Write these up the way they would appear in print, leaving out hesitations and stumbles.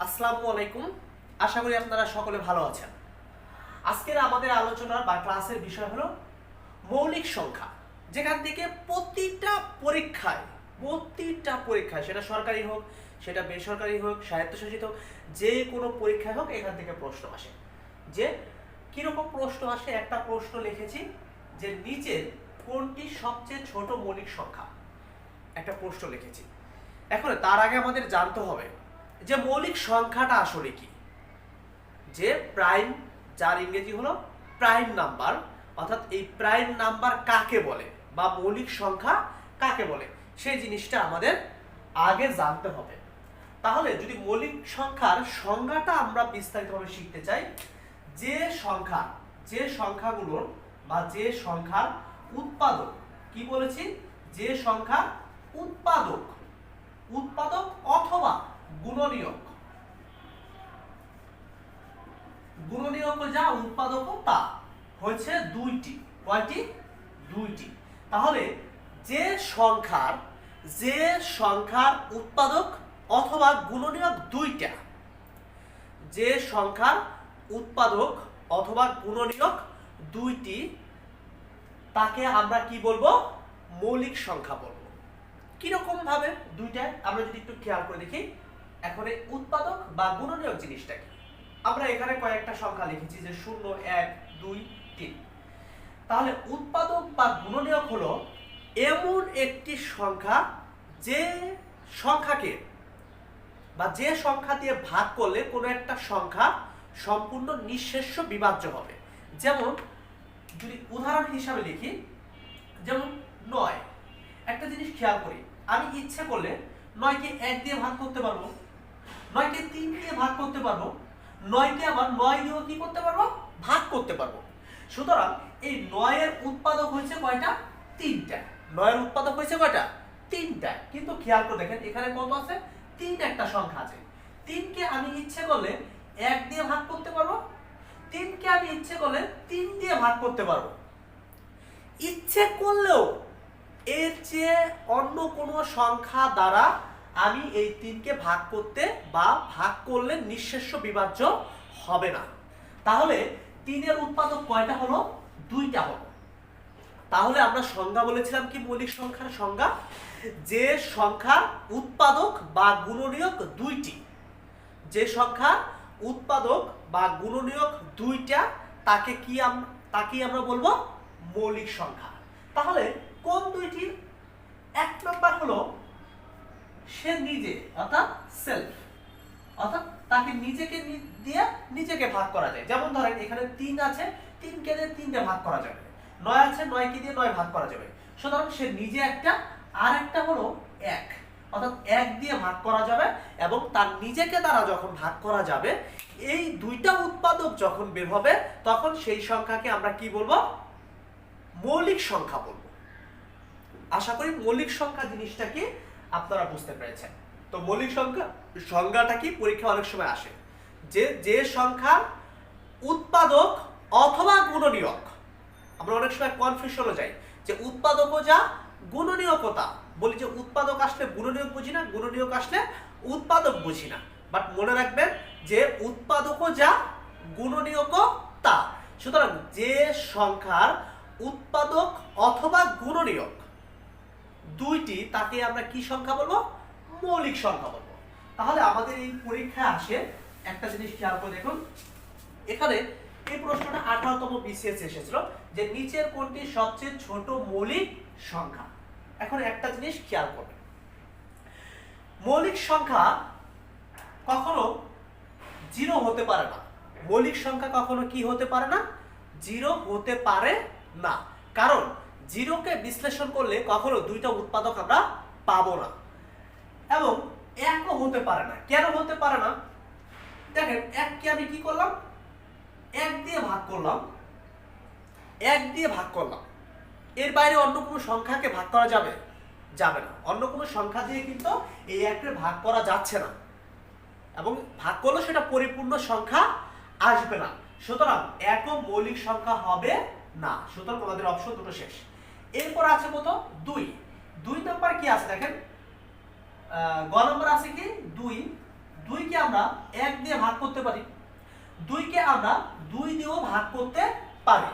আসসালামু আলাইকুম। আশা করি আপনারা সকলে ভালো আছেন। আজকের আমাদের আলোচনার বা ক্লাসের বিষয় হলো মৌলিক সংখ্যা, যেখান থেকে প্রতিটা পরীক্ষায় সেটা সরকারি হোক, সেটা বেসরকারি হোক, স্বায়ত্তশাসিত হোক, যে কোনো পরীক্ষায় হোক এখান থেকে প্রশ্ন আসে। যে কিরকম প্রশ্ন আসে, একটা প্রশ্ন লিখেছি যে নিচের কোনটি সবচেয়ে ছোট মৌলিক সংখ্যা, একটা প্রশ্ন লিখেছি। এখন তার আগে আমাদের জানতে হবে যে মৌলিক সংখ্যাটা আসলে কি। যে প্রাইম, যার ইংরেজি হলো প্রাইম নাম্বার, অর্থাৎ এই প্রাইম নাম্বার কাকে বলে বা মৌলিক সংখ্যা কাকে বলে, সেই জিনিসটা আমাদের আগে জানতে হবে। তাহলে যদি মৌলিক সংখ্যার সংজ্ঞাটা আমরা বিস্তারিতভাবে শিখতে চাই, যে সংখ্যাগুলোর বা যে সংখ্যার উৎপাদক, কি বলেছি, যে সংখ্যা উৎপাদক অথবা গুণনীয়ক, যা উৎপাদক তা হচ্ছে দুইটি। কয়টি? দুইটি। তাহলে যে সংখ্যার উৎপাদক অথবা গুণনীয়ক দুইটা, যে সংখ্যার উৎপাদক অথবা গুণনীয়ক দুইটি, তাকে আমরা কি বলবো? মৌলিক সংখ্যা বলবো। কিরকম ভাবে দুইটা আমরা যদি একটু খেয়াল করে দেখি। এখন এই উৎপাদক বা গুণনীয়ক জিনিসটা কি? আমরা এখানে কয়েকটা সংখ্যা লিখেছি যে 0, 1, 2, 3। তাহলে উৎপাদক বা গুণনীয়ক হলো এমন একটি সংখ্যা যে সংখ্যাকে বা যে সংখ্যা দিয়ে ভাগ করলে কোনো একটা সংখ্যা সম্পূর্ণ নিঃশেষ্য বিভাজ্য হবে। যেমন যদি উদাহরণ হিসাবে লিখি, যেমন 9। একটা জিনিস খেয়াল করি, আমি ইচ্ছে করলে 9কে 1 দিয়ে ভাগ করতে পারবো, 9কে 3 দিয়ে ভাগ করতে পারবো, 9কে আবার 9 দিয়েও কি করতে পারবো? ভাগ করতে পারবো। সুতরাং এই 9 এর উৎপাদক হয়েছে কয়টা? 3টা। 9 এর উৎপাদক হয়েছে কয়টা? 3টা। কিন্তু খেয়াল করে দেখেন এখানে কত আছে? 3 একটা সংখ্যা আছে। 3কে আমি ইচ্ছে করলে 1 দিয়ে ভাগ করতে পারবো, 3কে আমি ইচ্ছে করলে 3 দিয়ে ভাগ করতে পারবো। ইচ্ছে করলেও এর চেয়ে অন্য কোনো সংখ্যা দ্বারা আমি এই 3কে ভাগ করতে বা ভাগ করলে নিঃশেষ্য বিভাজ্য হবে না। তাহলে 3 এর উৎপাদক কয়টা হলো? 2টা হলো। তাহলে আমরা সংজ্ঞা বলেছিলাম কি মৌলিক সংখ্যার সংজ্ঞা? যে সংখ্যার উৎপাদক বা গুণনীয়ক দুইটি, যে সংখ্যার উৎপাদক বা গুণনীয়ক দুইটা, তাকে আমরা বলবো মৌলিক সংখ্যা। তাহলে কোন দুইটি? এক নাম্বার হলো সে নিজে, অর্থাৎ সেলফ, অর্থাৎ তাকে দিয়ে নিজেকে ভাগ করা যায়। যেমন ধরেন এখানে 3 আছে, 3কে দিয়ে 3 ভাগ করা যাবে। 9 আছে, 9কে দিয়ে 9 ভাগ করা যাবে। সুতরাং সে নিজে একটা, আর একটা হলো 1, অর্থাৎ 1 দিয়ে ভাগ করা যাবে। এবং তার নিজেকে দ্বারা যখন ভাগ করা যাবে, এই দুইটা উৎপাদক যখন বের হবে, তখন সেই সংখ্যাকে আমরা কি বলবো? মৌলিক সংখ্যা বলবো। আশা করি মৌলিক সংখ্যা জিনিসটা কি আপনারা বুঝতে পেরেছেন। তো মৌলিক সংখ্যাটা কি পরীক্ষা অনেক সময় আসে, যে সংখ্যার উৎপাদক অথবা গুণনীয়ক। আমরা অনেক সময় কনফিউশনে যাই যে উৎপাদকও যা, গুণনীয়কও তা। বলি যে উৎপাদক আসলে গুণনীয়ক বুঝি না, গুণনীয়ক আসলে উৎপাদক বুঝি না। বাট মনে রাখবেন যে উৎপাদকও যা, গুণনীয়কও তা। সুতরাং যে সংখ্যার উৎপাদক অথবা গুণনীয়ক দুইটি, তাকে আমরা কি সংখ্যা বলবো? মৌলিক সংখ্যা বলবো। তাহলে আমাদের এই পরীক্ষায় আসে একটা জিনিস খেয়াল করে দেখুন। এখানে এই প্রশ্নটা 18তম বিসিএস এসেছিল যে নিচের কোনটি সবচেয়ে ছোট মৌলিক সংখ্যা। এখন একটা জিনিস খেয়াল করবেন, মৌলিক সংখ্যা কখনো 0 হতে পারে না। মৌলিক সংখ্যা কখনো কি হতে পারে না? 0 হতে পারে না। কারণ 0কে বিশ্লেষণ করলে কখনো দুইটা উৎপাদক আমরা পাবো না। এবং 1ও হতে পারে না। কেন হতে পারে না? দেখেন 1কে আমি কি করলাম? 1 দিয়ে ভাগ করলাম, 1 দিয়ে ভাগ করলাম। এর বাইরে অন্য কোনো সংখ্যাকে ভাগ করা যাবে? যাবে না। অন্য কোনো সংখ্যা দিয়ে কিন্তু এই 1কে ভাগ করা যাচ্ছে না, এবং ভাগ করলে সেটা পরিপূর্ণ সংখ্যা আসবে না। সুতরাং 1ও মৌলিক সংখ্যা হবে না। সুতরাং আমাদের অপশন দুটো শেষ। এরপর আছে কত? 2 নাম্বার কি আছে দেখেন, গ নাম্বার আছে কি 2। 2কে আমরা 1 দিয়ে ভাগ করতে পারি, 2কে আমরা 2 দিয়েও ভাগ করতে পারি।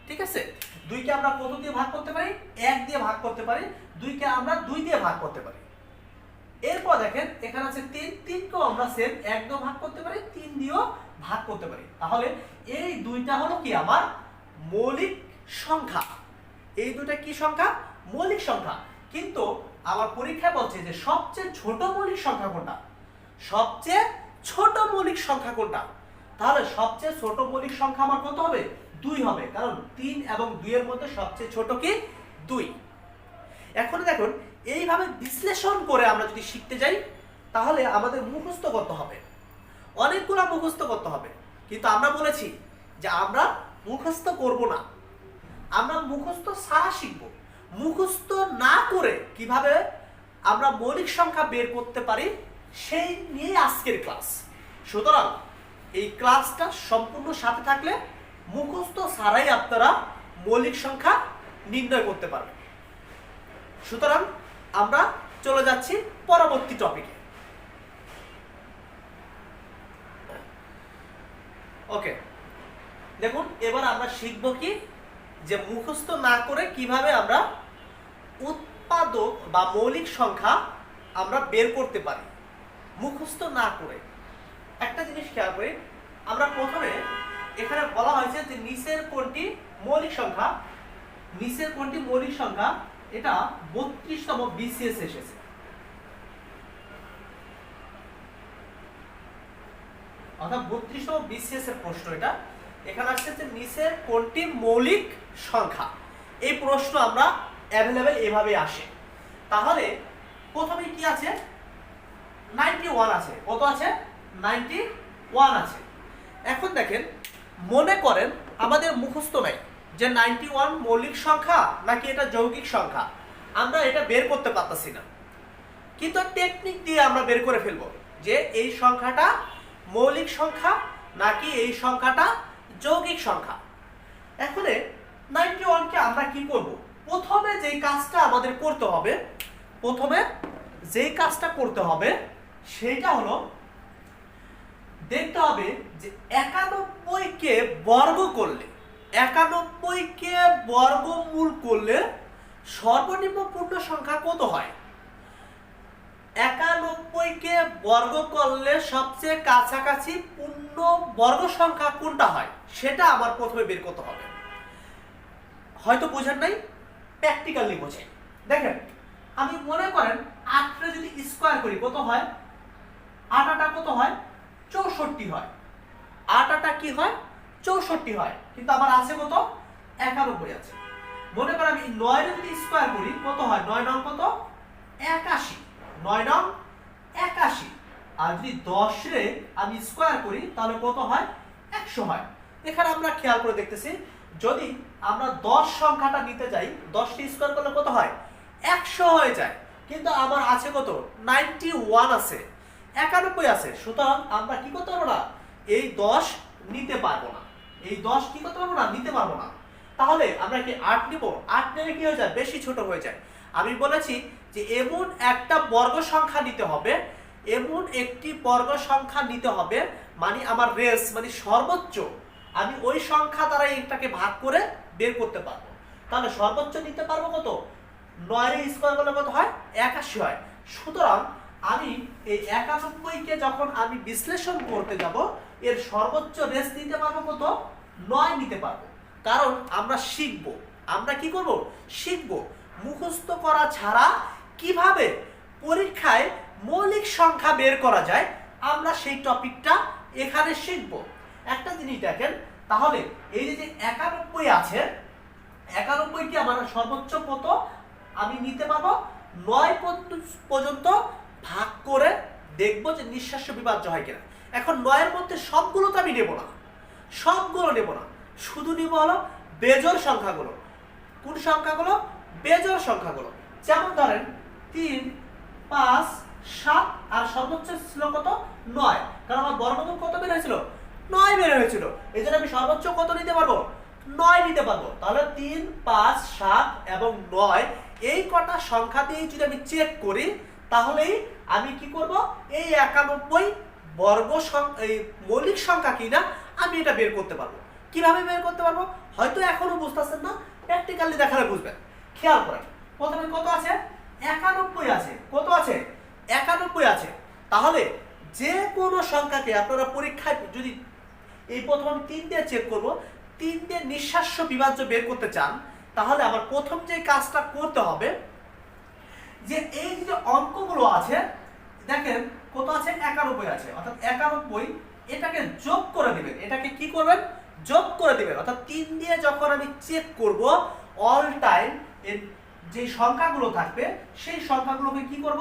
ঠিক আছে, 2কে আমরা কত দিয়ে ভাগ করতে পারি? 1 দিয়ে ভাগ করতে পারি। 2কে আমরা 2 দিয়ে ভাগ করতে পারি। এরপর দেখেন এখানে আছে 3, 3কেও আমরা সেম 1 দিয়ে ভাগ করতে পারি, 3 দিয়েও ভাগ করতে পারি। তাহলে এই দুইটা হলো কি আমার মৌলিক সংখ্যা। এই দুইটা কি সংখ্যা? মৌলিক সংখ্যা। কিন্তু আমার পরীক্ষায় বলছে যে সবচেয়ে ছোট মৌলিক সংখ্যা কোনটা? সবচেয়ে ছোট মৌলিক সংখ্যা কোনটা? তাহলে সবচেয়ে ছোট মৌলিক সংখ্যা আমার কত হবে? 2 হবে, কারণ 3 এবং 2 এর মধ্যে সবচেয়ে ছোট কি? 2। এখন দেখুন এইভাবে বিশ্লেষণ করে আমরা যদি শিখতে যাই তাহলে আমাদের মুখস্থ করতে হবে, অনেকগুলো মুখস্থ করতে হবে। কিন্তু আমরা বলেছি যে আমরা মুখস্থ করব না, আমরা মুখস্থ ছাড়া শিখব। মুখস্থ না করে কিভাবে আমরা মৌলিক সংখ্যা বের করতে পারি সেই নিয়ে আজকের ক্লাস। সুতরাং এই ক্লাসটা সম্পূর্ণ সাথে থাকলে মুখস্থ ছাড়াই আপনারা মৌলিক সংখ্যা নির্ণয় করতে পারবেন। সুতরাং আমরা চলে যাচ্ছি পরবর্তী টপিকে। ওকে, দেখুন এবার আমরা শিখব কি যে মুখস্থ না করে কিভাবে আমরা উৎপাদক বা মৌলিক সংখ্যা আমরা বের করতে পারি মুখস্থ না করে। একটা জিনিস খেয়াল করি, আমরা প্রথমে এখানে বলা হয়েছে যে নিচের কোনটি মৌলিক সংখ্যা, নিচের কোনটি মৌলিক সংখ্যা, এটা 32তম বিসিএস এসেছে। অর্থাৎ 32তম বিসিএস এর প্রশ্ন এটা। এখানে আসছে যে নিচের কোনটি মৌলিক সংখ্যা, এই প্রশ্ন আমরা অ্যাভেলেবেল এভাবে আসে। তাহলে প্রথমে কি আছে? 91 আছে। কত আছে? 91 আছে। এখন দেখেন, মনে করেন আমাদের মুখস্থ নাই যে 91 মৌলিক সংখ্যা নাকি এটা যৌগিক সংখ্যা, আমরা এটা বের করতে পারতাছি না। কিন্তু টেকনিক দিয়ে আমরা বের করে ফেলবো যে এই সংখ্যাটা মৌলিক সংখ্যা নাকি এই সংখ্যাটা যৌগিক সংখ্যা। এখন 91কে আমরা কি করব? প্রথমে যেই কাজটা আমাদের করতে হবে, প্রথমে যেই কাজটা করতে হবে সেটা হলো দেখতে হবে যে 91কে বর্গ করলে, 91কে বর্গমূল করলে সর্বনিম্ন পূর্ণ সংখ্যা কত হয়? 91কে বর্গ করলে সবচেয়ে কাছাকাছি পূর্ণ বর্গ সংখ্যা কোনটা হয় সেটা আমার প্রথমে বের করতে হবে। হয়তো বোঝেন নাই, প্র্যাকটিক্যালি বোঝেন। দেখেন, আমি মনে করেন 8 যদি স্কয়ার করি কত হয়? 8 কত হয়? 64 হয়। 8 কি হয়? 64 হয়। কিন্তু আমার আছে কত? 91 আছে। মনে করেন আমি 9 যদি স্কয়ার করি কত হয়? 9 9 কত? 81। 9 9 81। আর যদি 10 রে আমি স্কয়ার করি তাহলে কত হয়? 100 হয়। এখানে আমরা খেয়াল করে দেখতেছি, যদি আমরা 10 সংখ্যাটা নিতে যাই, 10টি স্কয়ার করলে কত হয়? 100 হয়ে যায়। কিন্তু আমার আছে কত? 91 আছে, 91 আছে। সুতরাং আমরা কি করতে পারবো না? এই 10 নিতে পারবো না। এই 10 কি করতে পারবো না? নিতে পারবো না। তাহলে আমরা কি 8 নিব? 8 নিলে কি হয়ে যায়? বেশি ছোট হয়ে যায়। আমি বলেছি যে এমন একটা বর্গ সংখ্যা নিতে হবে, এমন একটি বর্গ সংখ্যা নিতে হবে, মানে আমার রেস মানে সর্বোচ্চ আমি ওই সংখ্যা দ্বারা এটাকে ভাগ করে বের করতে পারবো। তাহলে সর্বোচ্চ নিতে পারবো কত? 9 এর স্কয়ার করলে কত হয়? 81 হয়। সুতরাং আমি এই 91কে যখন আমি বিশ্লেষণ করতে যাব, এর সর্বোচ্চ রেস নিতে পারবো কত? 9 নিতে পারবো। কারণ আমরা শিখব, আমরা কি করব? শিখব মুখস্থ করা ছাড়া কিভাবে পরীক্ষায় মৌলিক সংখ্যা বের করা যায়, আমরা সেই টপিকটা এখানে শিখব। একটা জিনিস দেখেন, তাহলে এই যে 91 আছে, 91 কি আমার সর্বোচ্চ কত আমি নিতে পারবো? 9 পর্যন্ত ভাগ করে দেখবো যে নিঃশ্বাস্য বিভাজ্য হয় কিনা। এখন 9 এর মধ্যে সবগুলো তো আমি নেব না, সবগুলো নেব না, শুধু নিব হলো বেজোড় সংখ্যাগুলো। কোন সংখ্যাগুলো? বেজোড় সংখ্যাগুলো। যেমন ধরেন 3 5 7 আর সর্বোচ্চ ছিল কত? 9। কারণ আমার বর্গমূল কত বের হয়েছিল? 9 বের হয়েছিল। এই জন্য আমি সর্বোচ্চ কত নিতে পারবো? 9 নিতে পারবো। তাহলে 3 5 7 এবং 9 এই কটা সংখ্যা দিয়ে যদি আমি চেক করি তাহলেই আমি কি করব, এই 91 বর্গ এই মৌলিক সংখ্যা কিনা আমি এটা বের করতে পারবো। কিভাবে বের করতে পারবো হয়তো এখনো বুঝতেছেন না, প্র্যাকটিক্যালি দেখালে বুঝবেন। খেয়াল করেন, প্রথমে কত আছে, 91 আছে। কত আছে, 91 আছে। তাহলে যে কোনো সংখ্যাকে আপনারা পরীক্ষায় যদি এই প্রথম আমি 3 দিয়ে চেক করব, 3 দিয়ে নিঃশ্বাস্য বিভাজ্য বের করতে চান, তাহলে আমার প্রথম যে কাজটা করতে হবে, যে এই যে অঙ্কগুলো আছে দেখেন কত আছে, 91 আছে, অর্থাৎ 91 এটাকে যোগ করে দিবেন। এটাকে কি করবেন, যোগ করে দিবেন। অর্থাৎ 3 দিয়ে যখন আমি চেক করব, অল টাইম এর যে সংখ্যাগুলো থাকবে সেই সংখ্যাগুলোকে কি করব,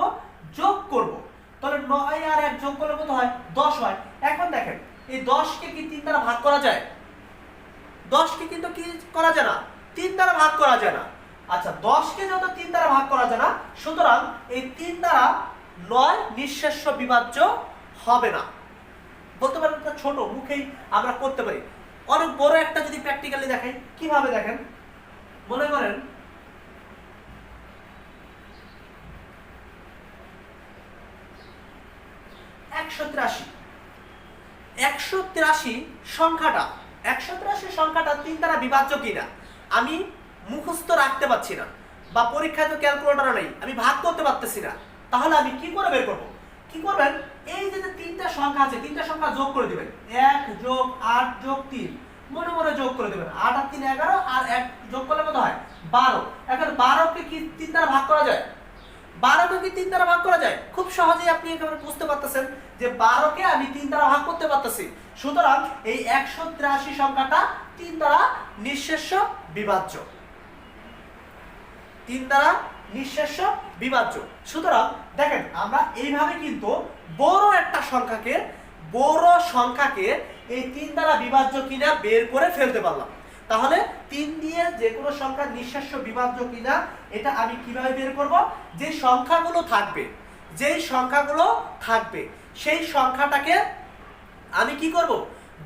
যোগ করব। তাহলে 9 আর 1 যোগ করলে কত হয়, 10 হয়। এখন দেখেন এই 10 কে কি 3 দ্বারা ভাগ করা যায়, 10 কে কিন্তু কি করা যায় না, 3 দ্বারা ভাগ করা যায় না। আচ্ছা 10 কে যত 3 দ্বারা ভাগ করা যায় না, সুতরাং এই 3 দ্বারা 9 নিঃশেষ্য বিভাজ্য হবে না। বলতে পারেন এটা ছোট, মুখেই আমরা করতে পারি। অনেক বড় একটা যদি প্র্যাকটিক্যালি দেখাই, কিভাবে দেখেন, মনে করেন একশো সংখ্যাটা 3 দ্বারা বিভাজ্য কিনা আমি মুখস্থ রাখতে পারছি না, বা পরীক্ষায় তো ক্যালকুলেটর নেই, আমি ভাগ করতে পারতেছি না। তাহলে আমি কি করে বের করব, কি করবেন, এই যে 3টা সংখ্যা আছে, 3টা সংখ্যা যোগ করে দিবেন। 1 যোগ 8 যোগ 3 মনে মনে যোগ করে দিবেন। 8 আর 3 11, আর 1 যোগ করলে কত হয়, 12। এখন 12 কে কি 3 দ্বারা ভাগ করা যায়, 12 কে কি 3 দ্বারা ভাগ করা যায়? খুব সহজেই আপনি একেবারে বুঝতে পারতেছেন যে 12 কে আমি 3 দ্বারা ভাগ করতে পারতেছি। সুতরাং এই 183 সংখ্যাটা 3 দ্বারা নিঃশেষ্য বিভাজ্য, 3 দ্বারা নিঃশেষ্য বিভাজ্য। সুতরাং দেখেন আমরা এইভাবে কিন্তু বড় একটা সংখ্যাকে এই 3 দ্বারা বিভাজ্য কিনা বের করে ফেলতে পারলাম। তাহলে 3 দিয়ে যে কোনো সংখ্যা নিঃশেষ্য বিভাজ্য কিনা এটা আমি কিভাবে বের করব, যে সংখ্যাগুলো থাকবে সেই সংখ্যাটাকে আমি কি করব,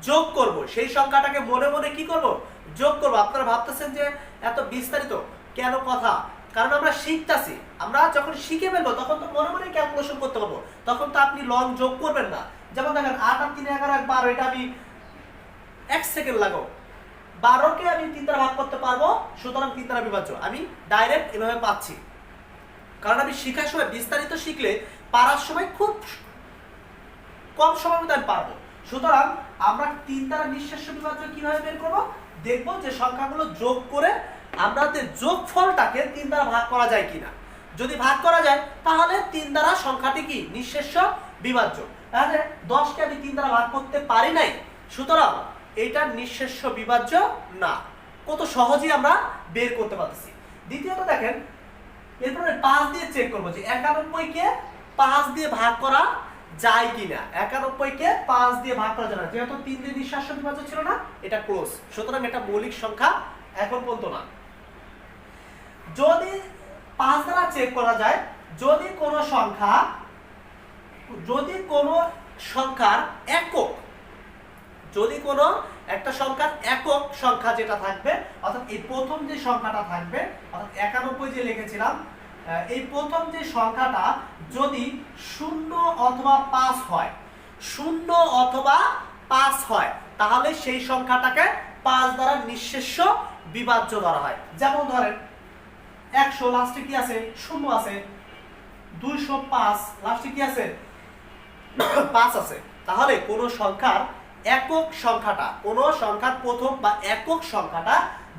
যোগ করব। সেই সংখ্যাটাকে মনে মনে কি করব, যোগ করব। আপনারা ভাবতেছেন যে এত বিস্তারিত কেন কথা, কারণ আমরা শিখতাছি। আমরা যখন শিখে ফেলবো তখন তো মনে মনে ক্যালকুলেশন করতে পারবো, তখন তো আপনি লং যোগ করবেন না। যেমন দেখেন 8 আর 3 11 12, এটা আমি 1 সেকেন্ড লাগাবো। 12 কে আমি 3 দ্বারা ভাগ করতে পারবো, সুতরাং 3 দ্বারা বিভাজ্য। আমি ডাইরেক্ট এভাবে পাচ্ছি, কারণ আমি শেখার সময় বিস্তারিত শিখলে পারার সময় খুব কম সময়ের মধ্যে আমি পারবো। সুতরাং আমরা 3 দ্বারা নিঃশেষ্য বিভাজ্য কিভাবে বের করব, দেখব যে সংখ্যাগুলো যোগ করে আমাদের যোগফলটাকে 3 দ্বারা ভাগ করা যায় কিনা। যদি ভাগ করা যায় তাহলে 3 দ্বারা সংখ্যাটি কি নিঃশেষ্য বিভাজ্য। তাহলে 10 কে আমি 3 দ্বারা ভাগ করতে পারি নাই, সুতরাং এটা নিঃশেষ্য বিভাজ্য না। কত সহজেই আমরা বের করতে পারতেছি। দ্বিতীয়ত দেখেন, এরপরে 5 দিয়ে চেক করব যে 91 কে 5 দিয়ে ভাগ করা যায় কিনা। 91 কে 5 দিয়ে ভাগ করা যায় না, যেহেতু 3 দিয়ে নিঃশেষ্য বিভাজ্য ছিল না, এটা ক্লোজ। সুতরাং এটা মৌলিক সংখ্যা এখন পর্যন্ত না। যদি 5 দ্বারা চেক করা যায়, যদি কোনো সংখ্যার একক, যদি কোনো একটা সংখ্যার একক সংখ্যা যেটা থাকবে, অর্থাৎ এই প্রথম যে সংখ্যাটা থাকবে, অর্থাৎ 91 যে লিখেছিলাম, এই প্রথম যে সংখ্যাটা যদি 0 অথবা 5 হয়, 0 অথবা 5 হয়, তাহলে সেই সংখ্যাটাকে 5 দ্বারা নিঃশেষ্য বিভাজ্য ধরা হয়। যেমন ধরেন 100 লাস্টে কি আছে, 0 আছে। 205 লাস্টে কি আছে, 5 আছে। তাহলে কোন সংখ্যার একক সংখ্যাটা, কোন সংখ্যার প্রথম বা একক সংখ্যাটা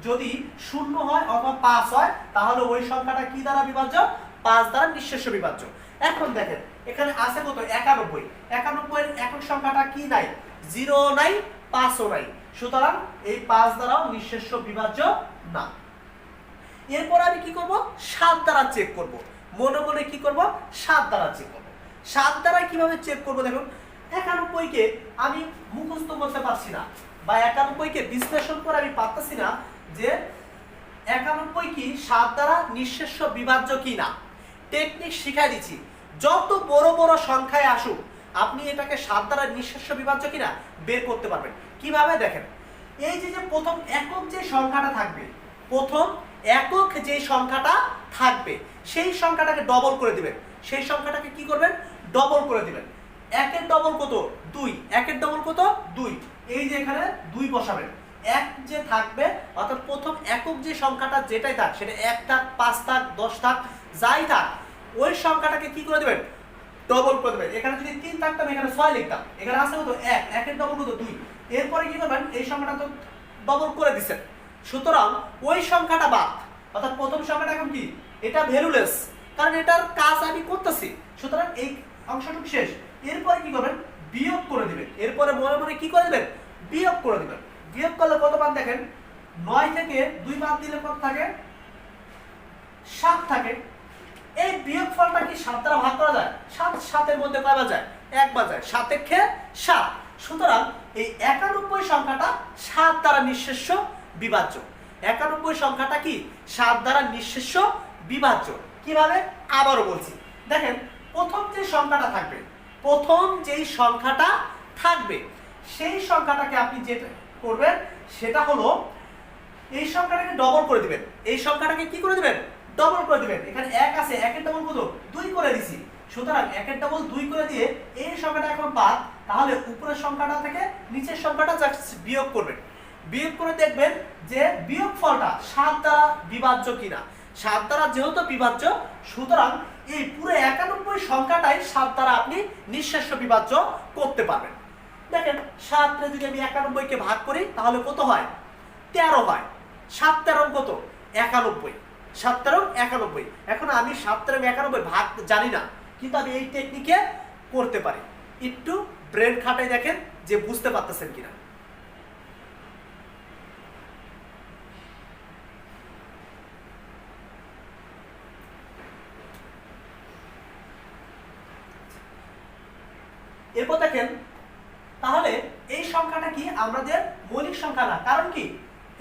যদি 0 হয় অথবা 5 হয়, তাহলে ওই সংখ্যাটা কি দ্বারা বিভাজ্য, 5 দ্বারা নিঃশেষ্য বিভাজ্য। এখন দেখেন এখানে আছে কত, 91। 91 এর একক সংখ্যাটা কি নাই, 0 নাই, 5ও নাই। সুতরাং এই 5 দ্বারাও নিঃশেষ্য বিভাজ্য না। এরপর আমি কি করব, 7 দ্বারা চেক করব। মনে মনে কি করব, 7 দ্বারা চেক করব। 7 দ্বারা কিভাবে চেক করব, দেখুন 91 কে আমি মুখস্থ করতে পারছি না, বা 91 কে বিশ্লেষণ করে আমি পারতেছি না যে 91 কি 7 দ্বারা নিঃশেষ্য বিভাজ্য কিনা। টেকনিক শিখাই দিচ্ছি, যত বড় বড় সংখ্যায় আসুক আপনি এটাকে 7 দ্বারা নিঃশেষ্য বিভাজ্য কিনা বের করতে পারবেন। কিভাবে দেখেন, এই যে প্রথম একক যে সংখ্যাটা থাকবে, প্রথম একক যে সংখ্যাটা থাকবে সেই সংখ্যাটাকে ডবল করে দিবেন। সেই সংখ্যাটাকে কি করবেন, ডবল করে দিবেন। একের ডবল কত, 2, একের ডবল কত, 2, এই যে এখানে 2 বসাবেন। এক যে থাকবে অর্থাৎ প্রথম একক যে সংখ্যাটা যেটাই থাক, সেটা 1 থাক, 5 থাক, 10 থাক, যাই থাক, ওই সংখ্যাটাকে কি করে দিবেন, ডবল করে দিবেন। এখানে যদি 3 থাকতাম এখানে 6 লিখতাম, এখানে আছে কত 1, একের ডবল কত 2, এরপরে কি করবেন, এই সংখ্যাটা তো ডবল করে দিবেন। সুতরাং ওই সংখ্যাটা বাদ, অর্থাৎ প্রথম সংখ্যাটা এখন কি, এটা ভ্যালুলেস, কারণ এটার কাজ আমি করতেছি, সুতরাং এই অংশটুকু শেষ। এরপরে কি করবেন, বিয়োগ করে দিবেন। এরপরে মনে মনে কি করে দিবেন, বিয়োগ করে দিবেন। বিয়োগ করলে কত পান দেখেন, 9 থেকে 2 বাদ দিলে কত থাকে, 7 থাকে। এই বিয়োগ ফলটা কি 7 দ্বারা ভাগ করা যায়, 7 7 মধ্যে কয়বার যায়, একবার যায়, 7 একে 7। সুতরাং এই 91 সংখ্যাটা 7 দ্বারা নিঃশেষ্য বিভাজ্য। 91 সংখ্যাটা কি 7 দ্বারা নিঃশেষ্য বিভাজ্য। কিভাবে, আবারও বলছি, দেখেন প্রথম যে সংখ্যাটা থাকবে, প্রথম যেই সংখ্যাটা থাকবে সেই সংখ্যাটাকে আপনি যেটা করবেন সেটা হলো এই সংখ্যাটাকে ডবল করে দিবেন। এই সংখ্যাটাকে কি করে দিবেন, ডবল করে দিবেন। এখানে 1 আছে, 1 এর ডবল কত, 2 করে দিছি। সুতরাং 1 এর ডবল 2 করে দিয়ে এই সংখ্যাটা এখন বাদ, তাহলে উপরের সংখ্যাটা থেকে নিচের সংখ্যাটা বিয়োগ করবেন। বিয়োগ করে দেখবেন যে বিয়োগ ফলটা 7 দ্বারা বিভাজ্য কিনা। 7 দ্বারা যেহেতু বিভাজ্য, সুতরাং এই পুরো 91 সংখ্যাটাই 7 দ্বারা আপনি নিঃশেষ্য বিভাজ্য করতে পারবেন। দেখেন 7 রে যদি আমি 91 কে ভাগ করি তাহলে কত হয়, 13 হয়। 7 13 কত, 91। 7 13 91। এখন আমি 7 13 91 ভাগ জানি না, কিন্তু আমি এই টেকনিকে করতে পারি। একটু ব্রেন খাটাই দেখেন যে বুঝতে পারতেছেন কিনা। এরপর দেখেন তাহলে এই সংখ্যাটা কি আমাদের মৌলিক সংখ্যা না, কারণ কি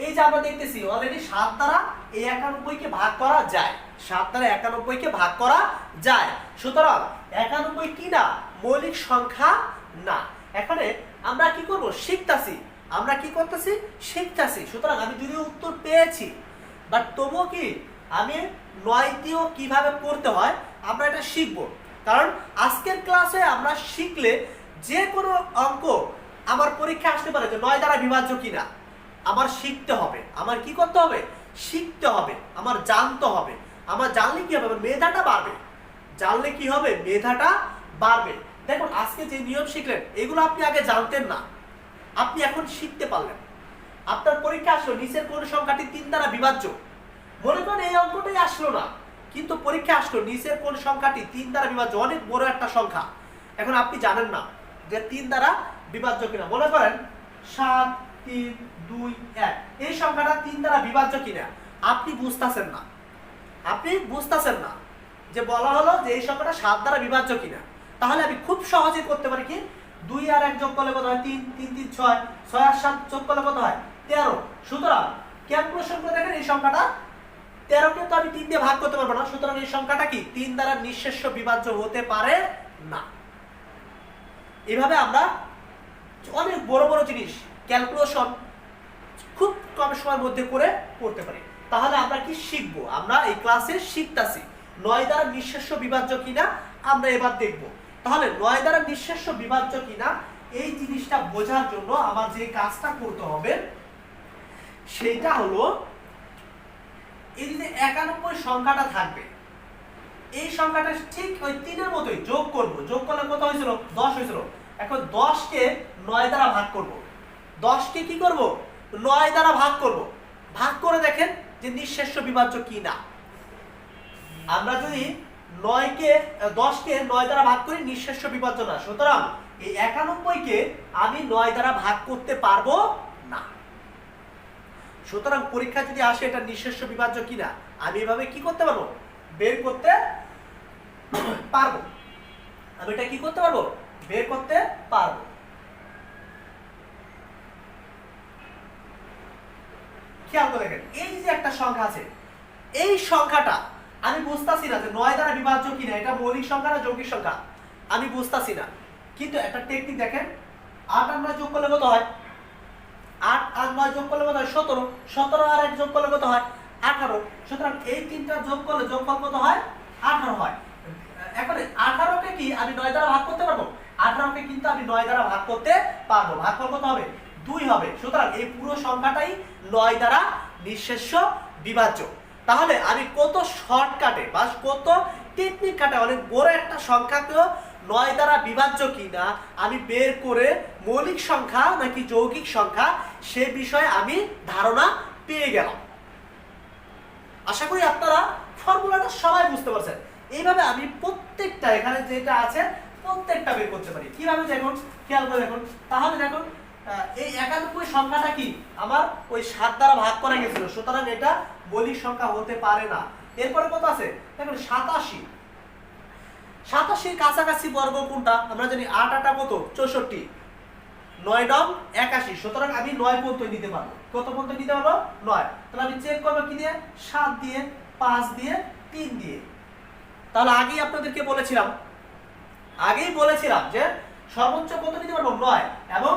এই যে আমরা দেখতেছি অলরেডি 7 দ্বারা এই 91 কে ভাগ করা যায়, 7 দ্বারা 91 কে ভাগ করা যায়। সুতরাং 91 কি না, মৌলিক সংখ্যা না। এখানে আমরা কি করব, শিখতাছি, আমরা কি করতেছি, শিখতাছি। সুতরাং আমি যদিও উত্তর পেয়েছি, বাট তবুও কি আমি 9 দিয়েও কিভাবে করতে হয় আমরা এটা শিখবো। কারণ আজকের ক্লাসে আমরা শিখলে যে কোনো অঙ্ক আমার পরীক্ষা আসতে পারে যে 9 দ্বারা বিভাজ্য কিনা, আমার শিখতে হবে। আমার কি করতে হবে, শিখতে হবে, আমার জানতে হবে। আমার জানলে কি হবে, আমার মেধাটা বাড়বে। জানলে কি হবে, মেধাটা বাড়বে। দেখুন আজকে যে নিয়ম শিখলেন এগুলো আপনি আগে জানতেন না, আপনি এখন শিখতে পারলেন। আপনার পরীক্ষা আসলো নিচের কোন সংখ্যাটি 3 দ্বারা বিভাজ্য, মনে করেন এই অঙ্কটাই আসলো না, কিন্তু পরীক্ষা আসলো নিচের কোন সংখ্যাটি 3 দ্বারা বিভাজ্য, অনেক বড় একটা সংখ্যা। এখন আপনি জানেন না যে 3 দ্বারা বিভাজ্য কিনা। মনে করেন 7 3 2 1, এই সংখ্যাটা 3 দ্বারা বিভাজ্য কিনা আপনি বুঝতেছেন না। আপনি বুঝতেছেন না যে বলা হলো যে এই সংখ্যাটা 7 দ্বারা বিভাজ্য কিনা। তাহলে আমি খুব সহজে করতে পারি কি, 2 আর 1 যোগ করলে কত হয়, 3 3 3 6, 6 আর 7 যোগ করলে কত হয়, 13। সুতরাং ক্যালকুলেশন করে দেখেন এই সংখ্যাটা 13 কে তো আমি 3 দিয়ে ভাগ করতে পারবো না। সুতরাং এই সংখ্যাটা কি 3 দ্বারা নিঃশেষ্য বিভাজ্য হতে পারে না। এভাবে আমরা অনেক বড় বড় জিনিস ক্যালকুলেশন খুব কম সময়ের মধ্যে করে করতে পারি। তাহলে আমরা কি শিখবো, আমরা এই ক্লাসে শিখতাছি 9 দ্বারা নিঃশেষ্য বিভাজ্য কিনা আমরা এবার দেখব। তাহলে 9 দ্বারা নিঃশেষ্য বিভাজ্য কিনা এই জিনিসটা বোঝার জন্য আমার যে কাজটা করতে হবে সেটা হলো, এই যে 91 সংখ্যাটা থাকবে, এই সংখ্যাটা ঠিক ওই 3 এর মতোই যোগ করব। যোগ করলে কত হয়েছিল, 10 হয়েছিল। এখন 10 কে 9 দ্বারা ভাগ করব। 10 কে কি করব, 9 দ্বারা ভাগ করব। ভাগ করে দেখেন যে নিঃশেষ্য বিভাজ্য কি না। আমরা যদি 10 কে 9 দ্বারা ভাগ করি নিঃশেষ্য বিভাজ্য না। সুতরাং এই 91 কে আমি 9 দ্বারা ভাগ করতে পারবো না। সুতরাং পরীক্ষা যদি আসে এটা নিঃশেষ্য বিভাজ্য কিনা আমি এভাবে কি করতে পারবো, বের করতে পারবো। আমি এটা কি করতে পারবো, বের করতে পারবো। খেয়াল করে দেখেন এই যে একটা সংখ্যা আছে, এই সংখ্যাটা আমি বুঝতাছি না যে 9 দ্বারা বিভাজ্য কিনা, এটা মৌলিক সংখ্যা না যৌগিক সংখ্যা আমি বুঝতাছি না। কিন্তু একটা টেকনিক দেখেন, 8 আর 9 যোগ করলে কত হয়, 8 আর 9 যোগ করলে কত হয়, 17। 17 আর 1 যোগ করলে কত হয়, 18। সুতরাং এই তিনটা যোগ করলে যোগফল কত হয়, 18 হয়। এখন 18কে কি আমি 9 দ্বারা ভাগ করতে পারবো? 18কে কিন্তু আমি 9 দ্বারা ভাগ করতে পারবো। ভাগ করব কত হবে? 2 হবে। সুতরাং এই পুরো সংখ্যাটাই 9 দ্বারা নিঃশেষ্য বিভাজ্য। তাহলে আমি কত শর্টকাটে বা কত টেকনিক কাটে অনেক বড় একটা সংখ্যাকেও 9 দ্বারা বিভাজ্য কিনা আমি বের করে মৌলিক সংখ্যা নাকি যৌগিক সংখ্যা সে বিষয়ে আমি ধারণা পেয়ে গেলাম। আশা করি আপনারা ফর্মুলাটা সবাই বুঝতে পারছেন। এইভাবে আমি প্রত্যেকটা এখানে যেটা আছে প্রত্যেকটা বের করতে পারি। কিভাবে দেখুন, খেয়াল করে দেখুন। তাহলে দেখুন এই 91 সংখ্যাটা কি আমার ওই 7 দ্বারা ভাগ করা গেছিল, সুতরাং এটা মৌলিক সংখ্যা হতে পারে না। এরপরে কত আছে দেখুন 87। 87 কাছাকাছি বর্গ কোনটা? আমরা জানি 8 8 কত 64, 9 9 81, সুতরাং আমি 9 পর্যন্ত নিতে পারবো। কত পর্যন্ত নিতে পারবো? 9। তাহলে আমি চেক করব কি দিয়ে? 7 দিয়ে, 5 দিয়ে, 3 দিয়ে। তাহলে আগেই আপনাদেরকে বলেছিলাম যে সর্বোচ্চ কত নিতে পারবো? 9। এবং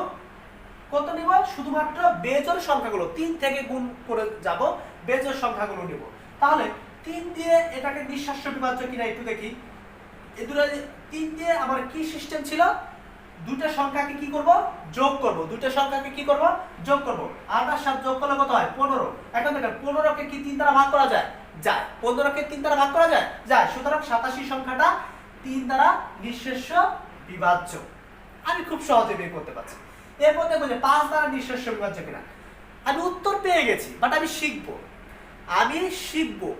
কত নিব? শুধুমাত্র বেজোড় সংখ্যাগুলো 3 থেকে গুণ করে যাব, বেজোড় সংখ্যাগুলো নিব। তাহলে 3 দিয়ে এটাকে নিঃশেষ্য বিভাজ্য কিনা একটু দেখি। এই দুটো 3 দিয়ে আমার কি সিস্টেম ছিল? দুটো সংখ্যাকে কি করব? যোগ করব। দুটো সংখ্যাকে কি করব? যোগ করব। 8 আর 7 যোগ করলে কত হয়? 15। এখন দেখেন 15কে কি 3 দ্বারা ভাগ করা যায়? যায়। 15কে 3 দ্বারা ভাগ করা যায়? যায়। সুতরাং 87 সংখ্যাটা 3 দ্বারা নিঃশেষ্য বিভাজ্য। আমি খুব সহজে বের করতে পারছি। এরপর দেখব যে 5 দ্বারা নিঃশেষ্য বিভাজ্য কিনা। আমি উত্তর পেয়ে গেছি, বাট আমি শিখবো।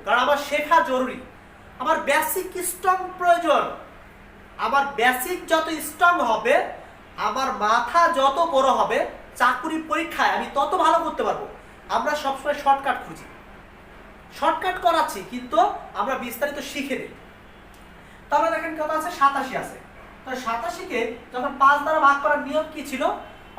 কারণ আমার শেখা জরুরি। আমার বেসিক স্ট্রং প্রয়োজন। আমার বেসিক যত স্ট্রং হবে, আমার মাথা যত বড় হবে, চাকরি পরীক্ষায় আমি তত ভালো করতে পারবো। আমরা সবসময় শর্টকাট খুঁজি, শর্টকাট করাচ্ছি, কিন্তু আমরা বিস্তারিত শিখে নিই। তাহলে দেখেন কত আছে? 87 আছে। তো 87কে যখন 5 দ্বারা ভাগ করার নিয়ম কি ছিল?